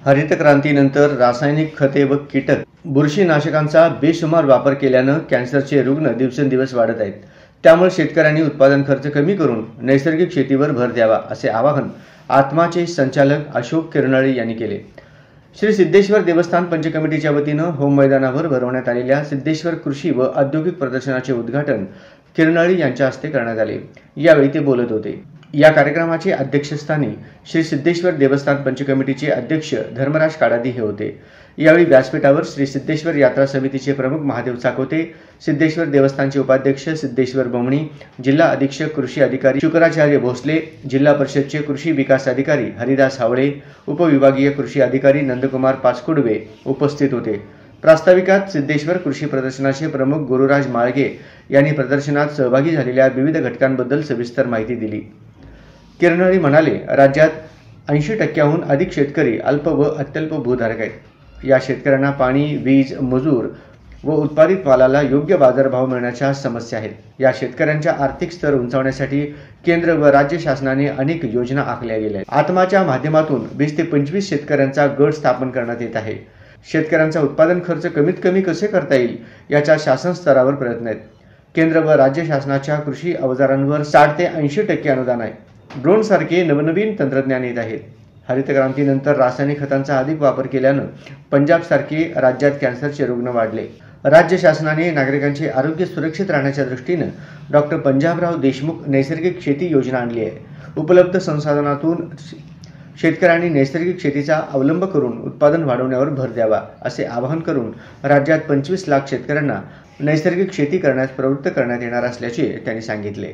हरित क्रांतीनंतर रासायनिक खते व कीटक बुरशीनाशकांचा बेसुमार वापर केल्यानं कॅन्सरचे रुग्ण दिवसेंदिवस वाढत आहेत। त्यामुळे शेतकऱ्यांनी उत्पादन खर्च कमी करून नैसर्गिक शेतीवर भर द्यावा असे आवाहन आत्माचे संचालक अशोक किरणाळे यांनी केले। श्री सिद्धेश्वर देवस्थान पंच कमिटीच्या वतीनं होम मैदानावर भरवण्यात आलेल्या सिद्धेश्वर कृषी व औद्योगिक प्रदर्शनाचे उद्घाटन किरणाळे यांच्या हस्ते करण्यात आले। यावेळी ते बोलत होते। या कार्यक्रमाचे अध्यक्षस्थानी श्री सिद्धेश्वर देवस्थान पंच कमिटीचे अध्यक्ष धर्मराज काडादी हे होते। यावेळी व्यासपीठावर श्री सिद्धेश्वर यात्रा समितीचे प्रमुख महादेव चाकोते, सिद्धेश्वर देवस्थानचे उपाध्यक्ष सिद्धेश्वर बोमणी, जिल्हा अधीक्षक कृषी अधिकारी शुक्राचार्य भोसले, जिल्हा परिषदचे कृषी विकास अधिकारी हरिदास हावळे, उपविभागीय कृषी अधिकारी नंदकुमार पाचकुडवे उपस्थित होते। प्रास्ताविकात सिद्धेश्वर कृषी प्रदर्शनाचे प्रमुख गुरुराज माळगे यांनी प्रदर्शनात सहभागी झालेल्या विविध घटकांबद्दल सविस्तर माहिती दिली। किरणाळे म्हणाले, राज्यात 80% अधिक शेतकरी अल्प व अत्यल्प भूधारक आहेत। या शेतकऱ्यांना पाणी, वीज, मजूर व उत्पादित मालाला योग्य बाजारभाव मिळण्याच्या समस्या आहेत। या शेतकऱ्यांच्या आर्थिक स्तर उंचावण्यासाठी केंद्र व राज्य शासनाने अनेक योजना आखल्या गेल्या आहेत। आत्माच्या माध्यमातून 20 ते 25 शेतकऱ्यांचा गट स्थापन करण्यात येत आहे। शेतकऱ्यांचा उत्पादन खर्च कमीत कमी कसे करता येईल याच्या शासन स्तरावर प्रयत्न आहेत। केंद्र व राज्य शासनाच्या कृषी अवजारांवर 60 ते 80% अनुदान आहे। ड्रोन सारखे नवनवीन तंत्रज्ञान येत आहेत। हरित क्रांतीनंतर रासायनिक खतांचा अधिक वापर केल्यानं पंजाब सारखे राज्यात कॅन्सरचे रुग्ण वाढले। राज्य शासनाने नागरिकांचे आरोग्य सुरक्षित राहण्याच्या दृष्टीनं डॉक्टर पंजाबराव देशमुख नैसर्गिक शेती योजना आणली आहे। उपलब्ध संसाधनातून शेतकऱ्यांनी नैसर्गिक शेतीचा अवलंब करून उत्पादन वाढवण्यावर भर द्यावा असे आवाहन करून राज्यात 25 लाख शेतकऱ्यांना नैसर्गिक शेती करण्यास प्रवृत्त करण्यात येणार असल्याचे त्यांनी सांगितले।